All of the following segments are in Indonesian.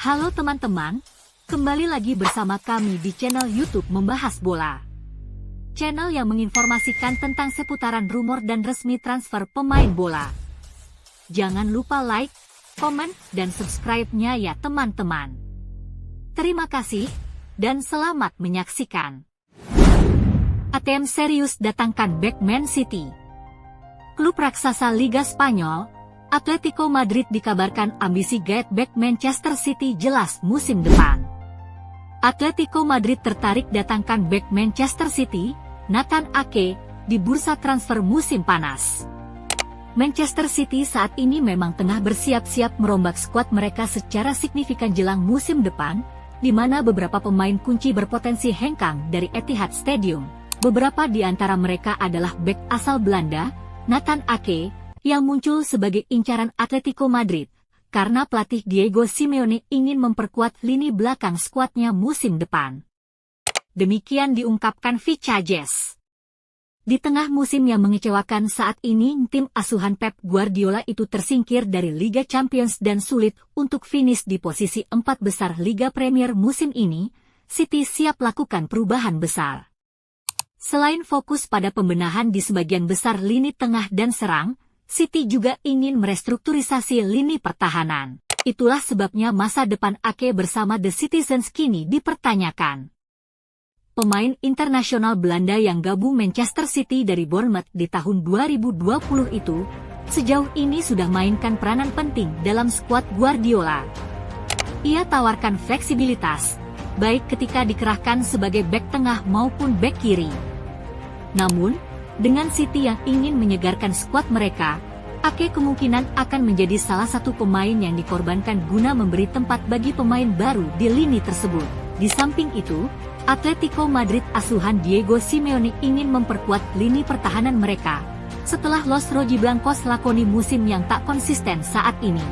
Halo teman-teman, kembali lagi bersama kami di channel YouTube Membahas Bola. Channel yang menginformasikan tentang seputaran rumor dan resmi transfer pemain bola. Jangan lupa like, komen, dan subscribe-nya ya teman-teman. Terima kasih, dan selamat menyaksikan. ATM serius datangkan bek Man City. Klub raksasa Liga Spanyol, Atletico Madrid dikabarkan ambisi get back Manchester City jelas musim depan. Atletico Madrid tertarik datangkan back Manchester City, Nathan Ake, di bursa transfer musim panas. Manchester City saat ini memang tengah bersiap-siap merombak skuad mereka secara signifikan jelang musim depan, di mana beberapa pemain kunci berpotensi hengkang dari Etihad Stadium. Beberapa di antara mereka adalah bek asal Belanda, Nathan Ake, yang muncul sebagai incaran Atletico Madrid, karena pelatih Diego Simeone ingin memperkuat lini belakang skuadnya musim depan. Demikian diungkapkan Vicajes. Di tengah musim yang mengecewakan saat ini, tim asuhan Pep Guardiola itu tersingkir dari Liga Champions dan sulit untuk finish di posisi 4 besar Liga Premier musim ini, City siap lakukan perubahan besar. Selain fokus pada pembenahan di sebagian besar lini tengah dan serang, City juga ingin merestrukturisasi lini pertahanan. Itulah sebabnya masa depan Ake bersama The Citizens kini dipertanyakan. Pemain internasional Belanda yang gabung Manchester City dari Bournemouth di tahun 2020 itu, sejauh ini sudah mainkan peranan penting dalam skuad Guardiola. Ia tawarkan fleksibilitas, baik ketika dikerahkan sebagai bek tengah maupun bek kiri. Namun, dengan City yang ingin menyegarkan skuad mereka, Ake kemungkinan akan menjadi salah satu pemain yang dikorbankan guna memberi tempat bagi pemain baru di lini tersebut. Di samping itu, Atletico Madrid asuhan Diego Simeone ingin memperkuat lini pertahanan mereka, setelah Los Rojiblancos lakoni musim yang tak konsisten saat ini.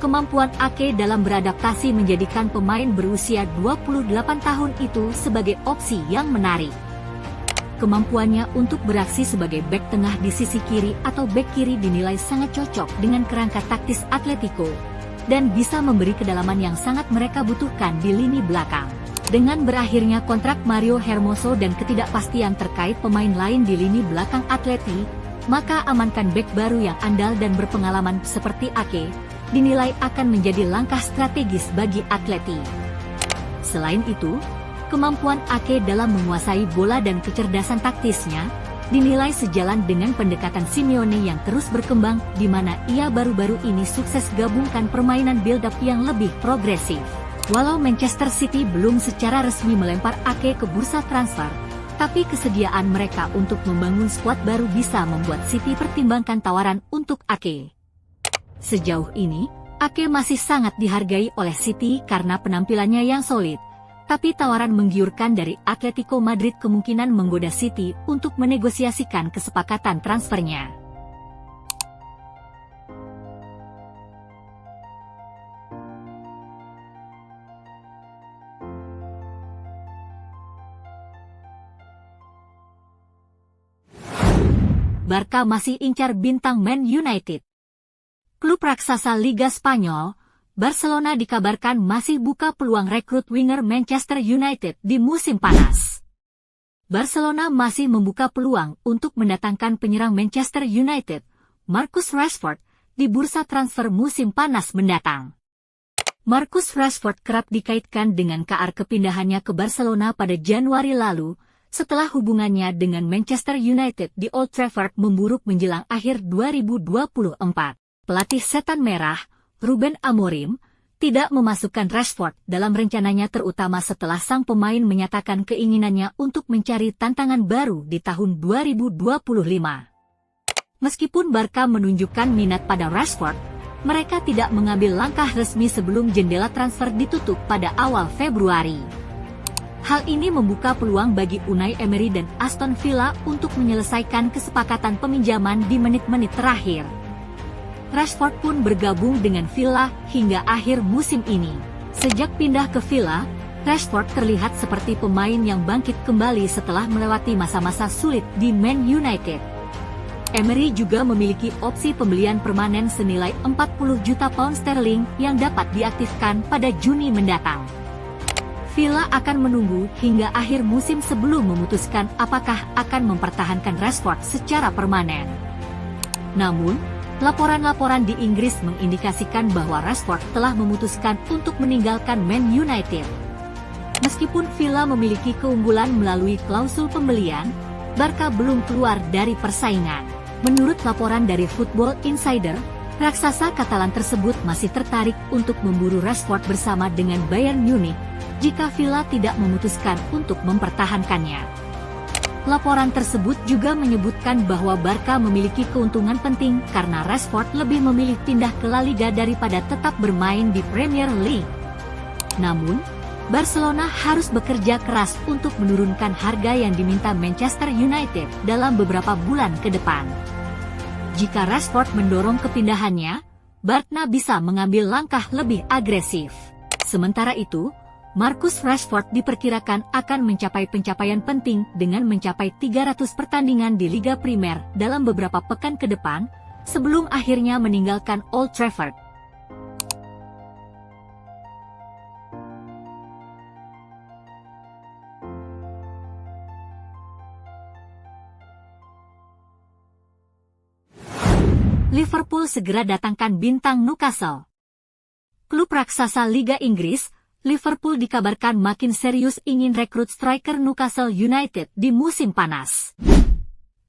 Kemampuan Ake dalam beradaptasi menjadikan pemain berusia 28 tahun itu sebagai opsi yang menarik. Kemampuannya untuk beraksi sebagai bek tengah di sisi kiri atau bek kiri dinilai sangat cocok dengan kerangka taktis Atletico, dan bisa memberi kedalaman yang sangat mereka butuhkan di lini belakang. Dengan berakhirnya kontrak Mario Hermoso dan ketidakpastian terkait pemain lain di lini belakang Atleti, maka amankan bek baru yang andal dan berpengalaman seperti Ake, dinilai akan menjadi langkah strategis bagi Atleti. Selain itu, kemampuan Ake dalam menguasai bola dan kecerdasan taktisnya dinilai sejalan dengan pendekatan Simeone yang terus berkembang, di mana ia baru-baru ini sukses gabungkan permainan build-up yang lebih progresif. Walau Manchester City belum secara resmi melempar Ake ke bursa transfer, tapi kesediaan mereka untuk membangun skuad baru bisa membuat City pertimbangkan tawaran untuk Ake. Sejauh ini, Ake masih sangat dihargai oleh City karena penampilannya yang solid, tapi tawaran menggiurkan dari Atletico Madrid kemungkinan menggoda City untuk menegosiasikan kesepakatan transfernya. Barca masih incar bintang Man United. Klub raksasa Liga Spanyol, Barcelona dikabarkan masih buka peluang rekrut winger Manchester United di musim panas. Barcelona masih membuka peluang untuk mendatangkan penyerang Manchester United, Marcus Rashford, di bursa transfer musim panas mendatang. Marcus Rashford kerap dikaitkan dengan KR kepindahannya ke Barcelona pada Januari lalu, setelah hubungannya dengan Manchester United di Old Trafford memburuk menjelang akhir 2024. Pelatih Setan Merah, Ruben Amorim, tidak memasukkan Rashford dalam rencananya terutama setelah sang pemain menyatakan keinginannya untuk mencari tantangan baru di tahun 2025. Meskipun Barca menunjukkan minat pada Rashford, mereka tidak mengambil langkah resmi sebelum jendela transfer ditutup pada awal Februari. Hal ini membuka peluang bagi Unai Emery dan Aston Villa untuk menyelesaikan kesepakatan peminjaman di menit-menit terakhir. Rashford pun bergabung dengan Villa hingga akhir musim ini. Sejak pindah ke Villa, Rashford terlihat seperti pemain yang bangkit kembali setelah melewati masa-masa sulit di Man United. Emery juga memiliki opsi pembelian permanen senilai 40 juta pound sterling yang dapat diaktifkan pada Juni mendatang. Villa akan menunggu hingga akhir musim sebelum memutuskan apakah akan mempertahankan Rashford secara permanen. Namun, laporan-laporan di Inggris mengindikasikan bahwa Rashford telah memutuskan untuk meninggalkan Man United. Meskipun Villa memiliki keunggulan melalui klausul pembelian, Barca belum keluar dari persaingan. Menurut laporan dari Football Insider, raksasa Katalan tersebut masih tertarik untuk memburu Rashford bersama dengan Bayern Munich jika Villa tidak memutuskan untuk mempertahankannya. Laporan tersebut juga menyebutkan bahwa Barca memiliki keuntungan penting karena Rashford lebih memilih pindah ke La Liga daripada tetap bermain di Premier League. Namun, Barcelona harus bekerja keras untuk menurunkan harga yang diminta Manchester United dalam beberapa bulan ke depan. Jika Rashford mendorong kepindahannya, Barca bisa mengambil langkah lebih agresif. Sementara itu, Marcus Rashford diperkirakan akan mencapai pencapaian penting dengan mencapai 300 pertandingan di Liga Primer dalam beberapa pekan ke depan, sebelum akhirnya meninggalkan Old Trafford. Liverpool segera datangkan bintang Newcastle. Klub raksasa Liga Inggris, Liverpool dikabarkan makin serius ingin rekrut striker Newcastle United di musim panas.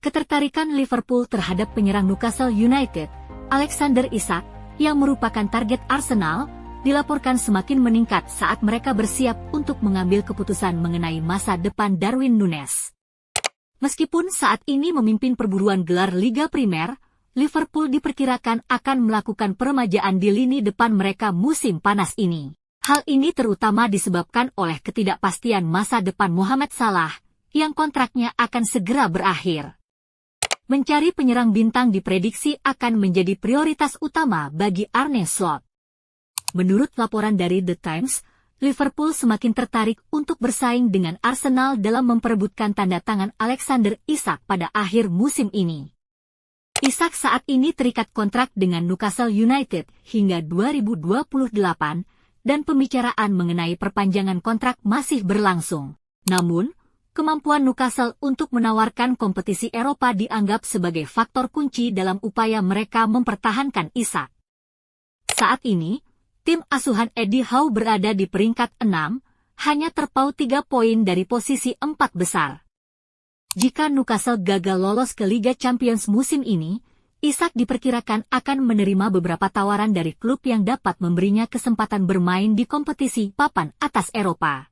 Ketertarikan Liverpool terhadap penyerang Newcastle United, Alexander Isak, yang merupakan target Arsenal, dilaporkan semakin meningkat saat mereka bersiap untuk mengambil keputusan mengenai masa depan Darwin Núñez. Meskipun saat ini memimpin perburuan gelar Liga Primer, Liverpool diperkirakan akan melakukan peremajaan di lini depan mereka musim panas ini. Hal ini terutama disebabkan oleh ketidakpastian masa depan Mohamed Salah, yang kontraknya akan segera berakhir. Mencari penyerang bintang diprediksi akan menjadi prioritas utama bagi Arne Slot. Menurut laporan dari The Times, Liverpool semakin tertarik untuk bersaing dengan Arsenal dalam memperebutkan tanda tangan Alexander Isak pada akhir musim ini. Isak saat ini terikat kontrak dengan Newcastle United hingga 2028, dan pembicaraan mengenai perpanjangan kontrak masih berlangsung. Namun, kemampuan Newcastle untuk menawarkan kompetisi Eropa dianggap sebagai faktor kunci dalam upaya mereka mempertahankan Isak. Saat ini, tim asuhan Eddie Howe berada di peringkat 6, hanya terpaut 3 poin dari posisi 4 besar. Jika Newcastle gagal lolos ke Liga Champions musim ini, Isak diperkirakan akan menerima beberapa tawaran dari klub yang dapat memberinya kesempatan bermain di kompetisi papan atas Eropa.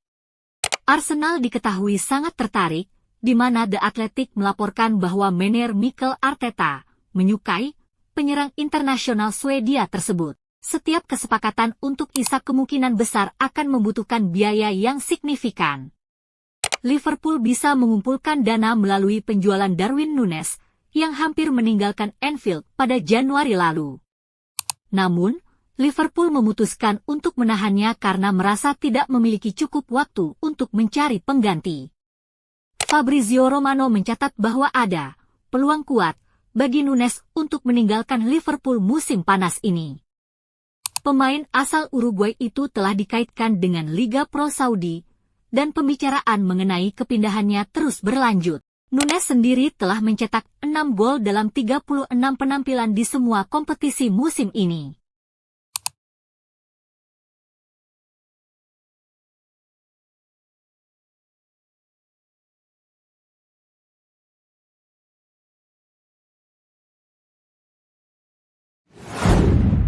Arsenal diketahui sangat tertarik, di mana The Athletic melaporkan bahwa manajer Mikel Arteta menyukai penyerang internasional Swedia tersebut. Setiap kesepakatan untuk Isak kemungkinan besar akan membutuhkan biaya yang signifikan. Liverpool bisa mengumpulkan dana melalui penjualan Darwin Núñez, yang hampir meninggalkan Anfield pada Januari lalu. Namun, Liverpool memutuskan untuk menahannya karena merasa tidak memiliki cukup waktu untuk mencari pengganti. Fabrizio Romano mencatat bahwa ada peluang kuat bagi Núñez untuk meninggalkan Liverpool musim panas ini. Pemain asal Uruguay itu telah dikaitkan dengan Liga Pro Saudi, dan pembicaraan mengenai kepindahannya terus berlanjut. Núñez sendiri telah mencetak 6 gol dalam 36 penampilan di semua kompetisi musim ini.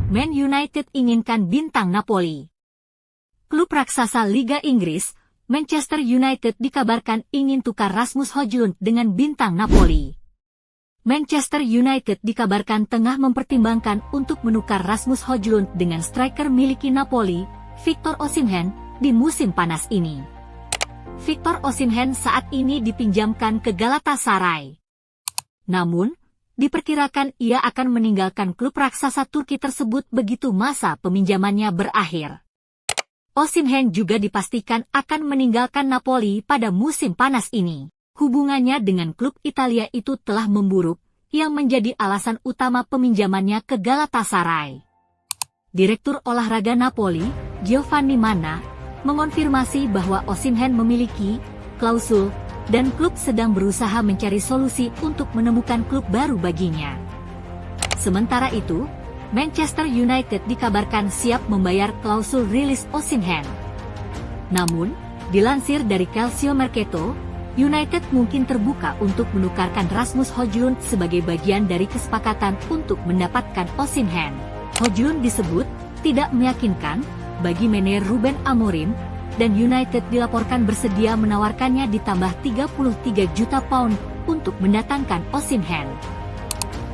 Man United inginkan bintang Napoli. Klub raksasa Liga Inggris, Manchester United dikabarkan ingin tukar Rasmus Højlund dengan bintang Napoli. Manchester United dikabarkan tengah mempertimbangkan untuk menukar Rasmus Højlund dengan striker miliki Napoli, Victor Osimhen, di musim panas ini. Victor Osimhen saat ini dipinjamkan ke Galatasaray. Namun, diperkirakan ia akan meninggalkan klub raksasa Turki tersebut begitu masa peminjamannya berakhir. Osimhen juga dipastikan akan meninggalkan Napoli pada musim panas ini. Hubungannya dengan klub Italia itu telah memburuk, yang menjadi alasan utama peminjamannya ke Galatasaray. Direktur olahraga Napoli, Giovanni Manna, mengonfirmasi bahwa Osimhen memiliki klausul dan klub sedang berusaha mencari solusi untuk menemukan klub baru baginya. Sementara itu, Manchester United dikabarkan siap membayar klausul rilis Osimhen. Namun, dilansir dari Calcio Mercato, United mungkin terbuka untuk menukarkan Rasmus Højlund sebagai bagian dari kesepakatan untuk mendapatkan Osimhen. Højlund disebut tidak meyakinkan bagi manajer Ruben Amorim, dan United dilaporkan bersedia menawarkannya ditambah 33 juta pound untuk mendatangkan Osimhen.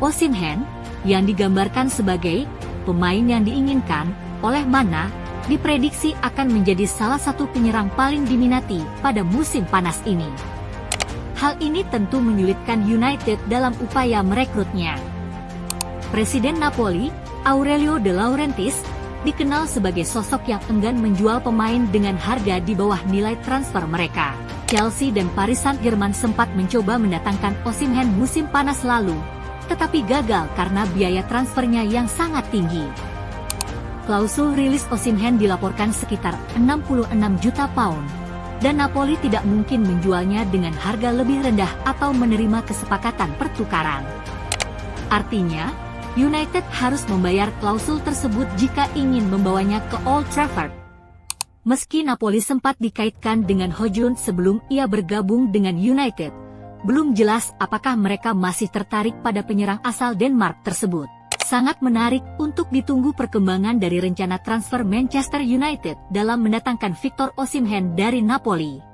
Osimhen, yang digambarkan sebagai pemain yang diinginkan oleh Manna, diprediksi akan menjadi salah satu penyerang paling diminati pada musim panas ini. Hal ini tentu menyulitkan United dalam upaya merekrutnya. Presiden Napoli, Aurelio De Laurentiis, dikenal sebagai sosok yang enggan menjual pemain dengan harga di bawah nilai transfer mereka. Chelsea dan Paris Saint-Germain sempat mencoba mendatangkan Osimhen musim panas lalu, tetapi gagal karena biaya transfernya yang sangat tinggi. Klausul rilis Osimhen dilaporkan sekitar 66 juta pound, dan Napoli tidak mungkin menjualnya dengan harga lebih rendah atau menerima kesepakatan pertukaran. Artinya, United harus membayar klausul tersebut jika ingin membawanya ke Old Trafford. Meski Napoli sempat dikaitkan dengan Højlund sebelum ia bergabung dengan United, belum jelas apakah mereka masih tertarik pada penyerang asal Denmark tersebut. Sangat menarik untuk ditunggu perkembangan dari rencana transfer Manchester United dalam mendatangkan Victor Osimhen dari Napoli.